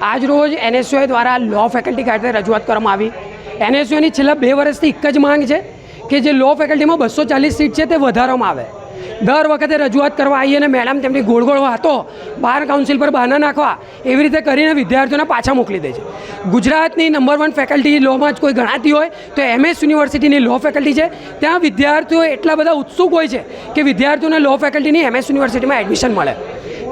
આજ રોજ NSUI દ્વારા લો ફેકલ્ટી ખાતે રજૂઆત કરવામાં આવી। NSUIની છેલ્લા 2 વર્ષથી એક જ માંગ છે કે જે લો ફેકલ્ટીમાં 240 સીટ છે તે વધારવામાં આવે। દર વખતે રજૂઆત કરવા આવીએ અને મેડમ તેમની ગોળ ગોળ વાતો બાર કાઉન્સિલ પર બહાના નાખવા એવી રીતે કરીને વિદ્યાર્થીઓને પાછા મોકલી દે છે। ગુજરાતની નંબર 1 ફેકલ્ટી લોમાં જ કોઈ ગણાતી હોય તો MS યુનિવર્સિટીની લો ફેકલ્ટી છે। ત્યાં વિદ્યાર્થીઓ એટલા બધા ઉત્સુક હોય છે કે વિદ્યાર્થીઓને લો ફેકલ્ટીની MS યુનિવર્સિટીમાં એડમિશન મળે।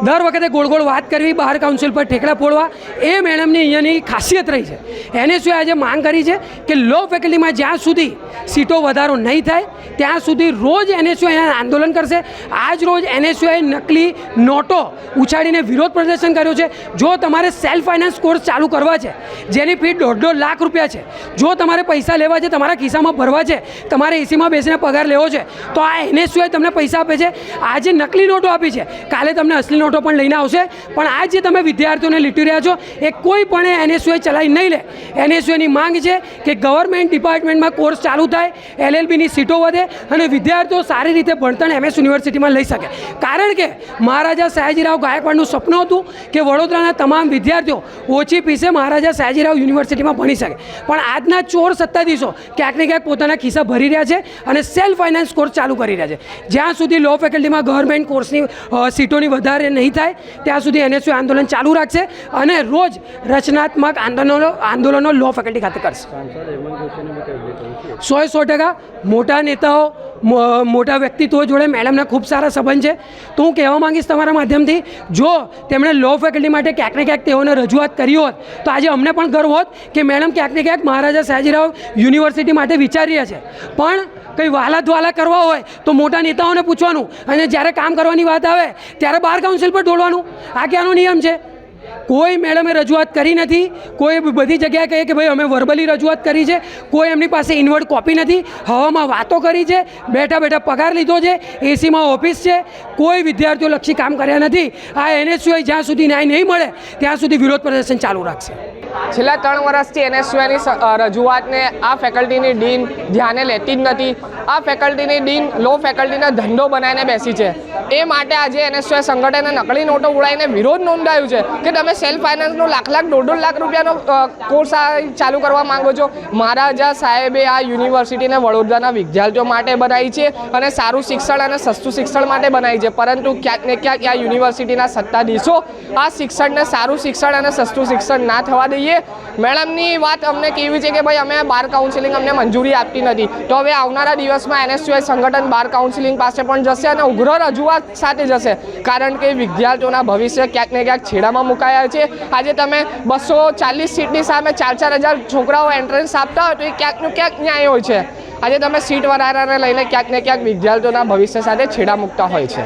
દર વખતે ગોળ ગોળ વાત કરવી, બહાર કાઉન્સિલ પર ઠેકડા ફોડવા એ મેડમની અહીંયાની ખાસિયત રહી છે। NSUI આજે માંગ કરી છે કે લો ફેકલ્ટીમાં જ્યાં સુધી સીટો વધારો નહીં થાય ત્યાં સુધી રોજ NSUI અહીંયા આંદોલન કરશે। આજ રોજ NSUI નકલી નોટો ઉછાળીને વિરોધ પ્રદર્શન કર્યો છે। જો તમારે સેલ્ફ ફાઇનાન્સ કોર્સ ચાલુ કરવા છે જેની ફી 1.5 લાખ રૂપિયા છે, જો તમારે પૈસા લેવા છે, તમારા ખિસ્સામાં ભરવા છે, તમારે એસીમાં બેસીને પગાર લેવો છે તો આ NSUI તમને પૈસા આપે છે। આજે નકલી નોટો આપી છે, કાલે તમને અસલી નોટો પણ લઈને આવશે। પણ આજ જે તમે વિદ્યાર્થીઓને લીટી રહ્યા છો એ કોઈ પણ NSUI ચલાવી નહીં લે। NSUIની માંગ છે કે ગવર્મેન્ટ ડિપાર્ટમેન્ટમાં કોર્સ ચાલુ થાય, LLBની સીટો વધે અને વિદ્યાર્થીઓ સારી રીતે ભણતર MS યુનિવર્સિટીમાં લઈ શકે। કારણ કે મહારાજા સયાજીરાવ ગાયકવાડનું સપનું હતું કે વડોદરાના તમામ વિદ્યાર્થીઓ ઓછી ફીસે મહારાજા સયાજીરાવ યુનિવર્સિટીમાં ભણી શકે। પણ આજના ચોર સત્તાધીશો ક્યાંક ને ક્યાંક પોતાના ખિસ્સા ભરી રહ્યા છે અને સેલ્ફ ફાઇનાન્સ કોર્સ ચાલુ કરી રહ્યા છે। જ્યાં સુધી લો ફેકલ્ટીમાં ગવર્મેન્ટ કોર્સની સીટોની વધારે નહીં થાય ત્યાં સુધી NSUI આંદોલન ચાલુ રાખશે અને રોજ રચનાત્મક આંદોલનો લો ફેકલ્ટી ખાતે કરશે। 100% મોટા નેતાઓ, મોટા વ્યક્તિત્વો જોડે મેડમના ખૂબ સારા સંબંધ છે। તો હું કહેવા માંગીશ તમારા માધ્યમથી, જો તેમણે લો ફેકલ્ટી માટે ક્યાંક ને ક્યાંક તેઓને રજૂઆત કરી હોત તો આજે અમને પણ ગર્વ હોત કે મેડમ ક્યાંક ને ક્યાંક મહારાજા સયાજીરાવ યુનિવર્સિટી માટે વિચારી રહ્યા છે। પણ કંઈ વાલા કરવા હોય તો મોટા નેતાઓને પૂછવાનું અને જ્યારે કામ કરવાની વાત આવે ત્યારે બાર કાઉન્સિલ પર ઢોળવાનું। આ ક્યાંનો નિયમ છે? કોઈ મેડમે રજૂઆત કરી નથી। કોઈ બધી જગ્યાએ કહે કે ભાઈ અમે વર્બલી રજૂઆત કરી છે, કોઈ એમની પાસે ઇનવર્ડ કોપી નથી, હવામાં વાતો કરી છે, બેઠા બેઠા પગાર લીધો છે, એસીમાં ઓફિસ છે, કોઈ વિદ્યાર્થીઓલક્ષી કામ કર્યા નથી। આ NSUI જ્યાં સુધી ન્યાય નહીં મળે ત્યાં સુધી વિરોધ પ્રદર્શન ચાલુ રાખશે। છેલ્લા 3 વર્ષથી NSUIની રજૂઆતને આ ફેકલ્ટીની ડીન ધ્યાને લેતી જ નથી। આ ફેકલ્ટીની ડીન લો ફેકલ્ટીને ધંધો બનાવીને બેસી છે। એ માટે આજે NSUI સંગઠને નકલી નોટો ઉડાવીને વિરોધ નોંધાવ્યું છે કે તમે સેલ્ફ ફાઇનાન્સનો લાખ 1.5 લાખ રૂપિયાનો કોર્સ ચાલુ કરવા માંગો છો। મહારાજા સાહેબે આ યુનિવર્સિટીને વડોદરાના વિદ્યાર્થીઓ માટે બનાવી છે અને સારું શિક્ષણ અને સસ્તું શિક્ષણ માટે બનાવી છે। પરંતુ ક્યાંક ને ક્યાંક આ યુનિવર્સિટીના સત્તાધીશો આ શિક્ષણને સારું શિક્ષણ અને સસ્તું શિક્ષણ ના થવા દઈએ। મેડમની વાત અમને કેવી છે કે ભાઈ અમે બાર કાઉન્સિલિંગ અમને મંજૂરી આપતી નથી, તો હવે આવનારા દિવસમાં NSUI સંગઠન બાર કાઉન્સિલિંગ પાસે પણ જશે અને ઉગ્ર રજૂઆત સાથે જશે। કારણ કે વિદ્યાર્થીઓના ભવિષ્ય ક્યાંક ને ક્યાંક છેડામાં મુકાયા છે। આજે તમે 240 સીટની સામે 4,000 છોકરાઓ એન્ટ્રન્સ આપતા હોય તો એ ક્યાંકનું ક્યાંક ન્યાય હોય છે। આજે તમે સીટ વધારાને લઈને ક્યાંક ને ક્યાંક વિદ્યાર્થીઓના ભવિષ્ય સાથે છેડા મૂકતા હોય છે।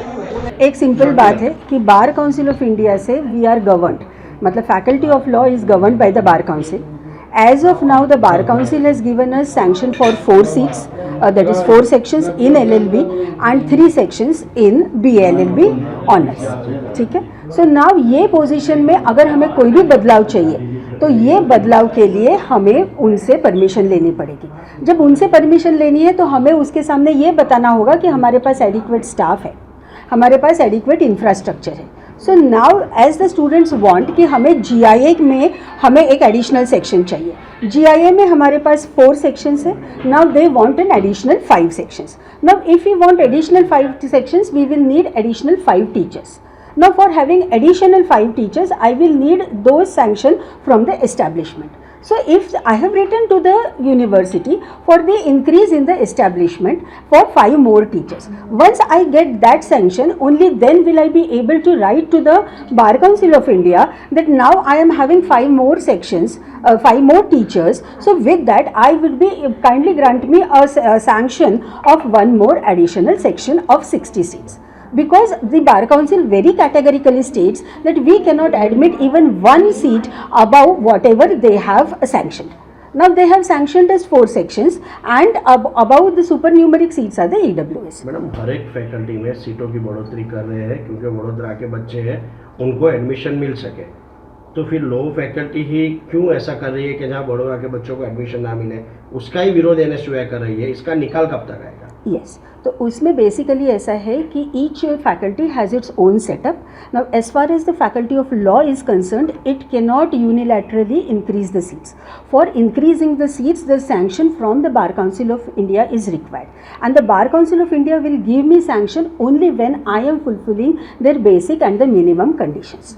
एक सिंपल बात है कि बार काउंसिल ऑफ इंडिया से वी आर गवर्नड, मतलब faculty of law is governed by the bar council. As of now, the bar council has given us sanction for 4 seats, that is 4 sections in LLB and 3 sections in BLLB honors। ठीक है। So now ये position में अगर हमें कोई भी बदलाव चाहिए तो ये बदलाव के लिए हमें उनसे परमिशन लेनी पड़ेगी। जब उनसे परमिशन लेनी है तो हमें उसके सामने ये बताना होगा कि हमारे पास एडिक्वेट स्टाफ है, हमारे पास एडिक्वेट इंफ्रास्ट्रक्चर है। So now as the students want कि हमें GIA में हमें एक एडिशनल सेक्शन चाहिए। GIA में हमारे पास 4 सेक्शंस है। Now they want an additional 5 sections. Now if we want additional 5 sections we will need additional 5 teachers. Now for having additional 5 teachers I will need those sanction from the establishment। So if I have written to the university for the increase in the establishment for 5 more teachers, once I get that sanction only then will I be able to write to the Bar Council of India that now I am having 5 more sections, 5 more teachers, so with that I would be kindly grant me a sanction of 1 more additional section of 60 seats। Because the Bar Council very categorically states that we cannot admit even 1 seat above whatever they have sanctioned। Now they have sanctioned as 4 sections and above the supernumeric seats are the EWS। Madam हर एक faculty में सीटों की बढ़ोतरी कर रहे हैं क्योंकि वडोदरा के बच्चे हैं उनको एडमिशन मिल सके। तो फिर लो फैकल्टी ही क्यों ऐसा कर रही है कि जहाँ वडोदरा के बच्चों को एडमिशन ना मिले, उसका ही विरोध NSUI कर रही है। इसका निकाल कब तक आएगा? Yes, तो उसमें बेसिकली ऐसा है कि each faculty has its own setup. Now as far as the faculty of law is concerned, it cannot unilaterally increase the seats. For increasing the seats, the sanction from the bar Council of India is required, and the bar council of India will give me sanction only when I am fulfilling their basic and the minimum conditions.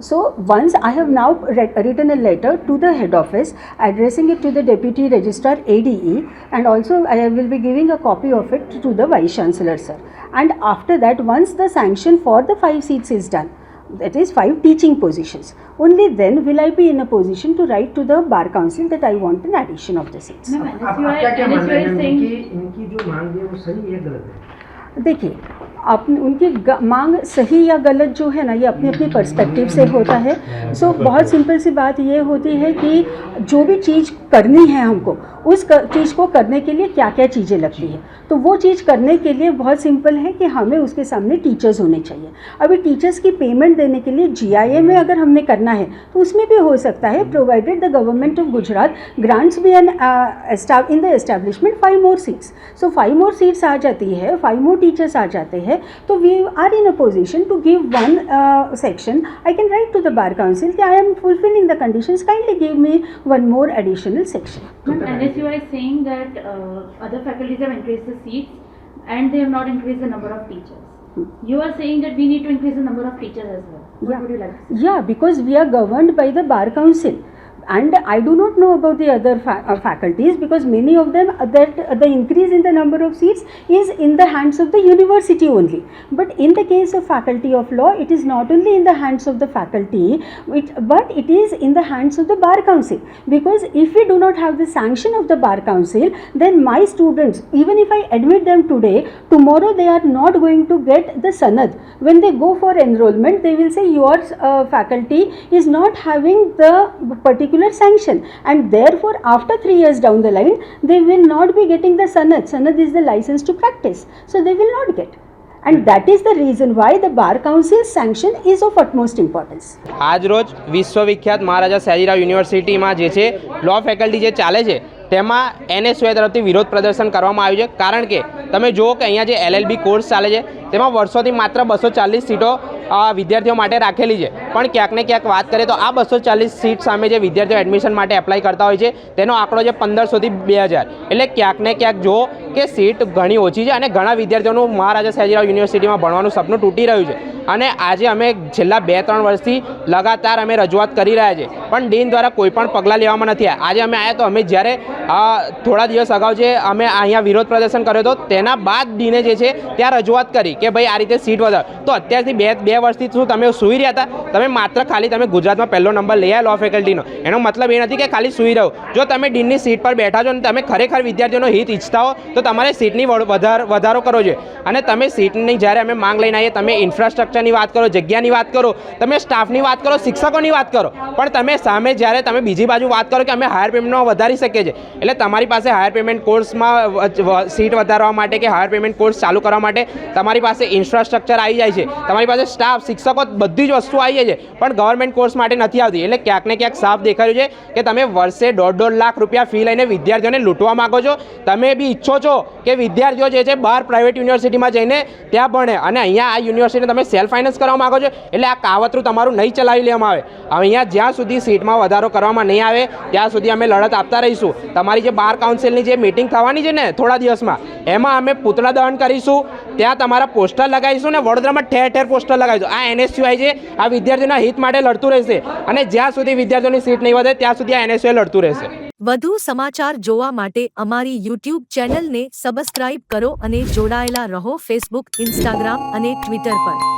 So once I have now written a letter to the head office addressing it to the deputy registrar ADE, and also I will be giving a copy of it to the vice chancellor sir. And after that, once the sanction for the 5 seats is done, that is 5 teaching positions, only then will I be in a position to write to the bar council that I want an addition of the seats. आपका क्या मानना है ma'am? इनकी जो मांग है वो सही है गलत है? देखिए, उनकी मांग सही या गलत जो है ना, ये अपनी अपनी पर्सपेक्टिव से होता है. सो बहुत सिंपल सी बात ये होती है कि जो भी चीज़ करनी है हमको, उस चीज़ को करने के लिए क्या क्या चीज़ें लगती है, तो वो चीज़ करने के लिए बहुत सिंपल है कि हमें उसके सामने टीचर्स होने चाहिए. अभी टीचर्स की पेमेंट देने के लिए GIA में अगर हमने करना है तो उसमें भी हो सकता है, provided the government of Gujarat grants भी an in the establishment 5 more seats. So 5 more seats आ जाती है, 5 more टीचर्स आ जाते हैं, तो we are in a position to give one section. I can write to the bar council कि I am fulfilling the conditions, kindly give me one more additional section. NSUI is saying that other faculties have increased the seats and they have not increased the number of teachers. You are saying that we need to increase the number of teachers as well. What would you like to say? Yeah, because we are governed by the bar council. And I do not know about the other faculties, because many of them that the increase in the number of seats is in the hands of the university only. But in the case of faculty of law, it is not only in the hands of the faculty, but it is in the hands of the bar council. Because if we do not have the sanction of the bar council, then my students, even if I admit them today, tomorrow they are not going to get the sanad. When they go for enrollment, they will say your faculty is not having the particular sanction, and therefore after 3 years down the line they will not be getting the sanad is the license to practice, so they will not get, and that is the reason why the bar council's sanction is of utmost importance. આજ રોજ વિશ્વવિખ્યાત મહારાજા સયાજીરાવ યુનિવર્સિટીમાં જે છે લો faculty જે ચાલે છે તેમાં NSUI તરફથી વિરોધ પ્રદર્શન કરવામાં આવ્યું છે. કારણ કે તમે જુઓ કે અહીંયા જે LLB કોર્સ ચાલે છે તેમાં વર્ષોથી માત્ર 240 સીટો વિદ્યાર્થીઓ માટે રાખેલી છે, પણ ક્યાંક ને ક્યાંક વાત કરીએ તો આ 240 સીટ સામે જે વિદ્યાર્થીઓ એડમિશન માટે એપ્લાય કરતા હોય છે તેનો આંકડો છે 1500 થી 2000. એટલે ક્યાંક ને ક્યાંક જુઓ કે સીટ ઘણી ઓછી છે અને ઘણા વિદ્યાર્થીઓનું મહારાજા સયાજીરાવ યુનિવર્સિટીમાં ભણવાનું સપનું તૂટી રહ્યું છે. અને આજે અમે છેલ્લા 2-3 વર્ષથી લગાતાર અમે રજૂઆત કરી રહ્યા છીએ, પણ ડીન દ્વારા કોઈ પણ પગલાં લેવામાં નથી આવ્યા. આજે અમે આવ્યા તો અમે જ્યારે થોડા દિવસ અગાઉ જે અમે અહીંયા વિરોધ પ્રદર્શન કર્યો હતો તેના બાદ ડીને જે છે ત્યાં રજૂઆત કરી કે ભાઈ આ રીતે સીટ વધારો. તો અત્યારથી બે વર્ષથી શું તમે સૂઈ રહ્યા હતા? તમે માત્ર ખાલી તમે ગુજરાતમાં પહેલો નંબર લઈ આવ્યા લો ફેકલ્ટીનો, એનો મતલબ એ નથી કે ખાલી સૂઈ રહ્યો. જો તમે ડીનની સીટ પર બેઠા છો અને તમે ખરેખર વિદ્યાર્થીઓનો હિત ઈચ્છતા હો તો તમારે સીટની વધારો કરવો જોઈએ. અને તમે સીટની જ્યારે અમે માંગ લઈને આવીએ, તમે ઇન્ફ્રાસ્ટ્રક્ચરની વાત કરો, જગ્યાની વાત કરો, તમે સ્ટાફની વાત કરો, શિક્ષકોની વાત કરો, પણ તમે સામે જ્યારે તમે બીજી બાજુ વાત કરો કે અમે હાયર પેમેન્ટમાં વધારી શકીએ છીએ, એટલે તમારી પાસે હાયર પેમેન્ટ કોર્સમાં સીટ વધારવા માટે કે હાયર પેમેન્ટ કોર્સ ચાલુ કરવા માટે તમારી પાસે ઇન્ફ્રાસ્ટ્રક્ચર આવી જાય છે, તમારી પાસે સ્ટાફ, શિક્ષકો, બધી જ વસ્તુ આવી જાય છે, પણ ગવર્મેન્ટ કોર્સ માટે નથી આવતી. એટલે ક્યાંક ને ક્યાંક સાફ દેખાયું છે કે તમે વર્ષે 1.5 લાખ રૂપિયા ફી લઈને વિદ્યાર્થીઓને લૂંટવા માગો છો. તમે બી ઈચ્છો છો કે વિદ્યાર્થીઓ જે છે બહાર પ્રાઇવેટ યુનિવર્સિટીમાં જઈને ત્યાં ભણે, અને અહીંયા આ યુનિવર્સિટીને તમે સેલ્ફ ફાઇનાન્સ કરવા માગો છો. એટલે આ કાવતરું તમારું નહીં ચલાવી લેવામાં આવે. અહીંયા જ્યાં સુધી સીટમાં વધારો કરવામાં નહીં આવે ત્યાં સુધી અમે લડત આપતા રહીશું. તમારી જે બાર કાઉન્સિલની જે મિટિંગ થવાની છે ને થોડા દિવસમાં, એમાં અમે પૂતળા દહન કરીશું, ત્યાં તમારા પોસ્ટર લગાવીશું ને વડોદરામાં ઠેર ઠેર પોસ્ટર લગાવીશું. આ NSUI છે આ વિદ્યાર્થીઓના હિત માટે લડતું રહેશે, અને જ્યાં સુધી વિદ્યાર્થીઓની સીટ નહીં વધે ત્યાં સુધી આ NSUI લડતું રહેશે. વધુ સમાચાર જોવા માટે અમારી YouTube ચેનલને સબસ્ક્રાઇબ કરો અને જોડાયેલા રહો Facebook, Instagram અને Twitter પર.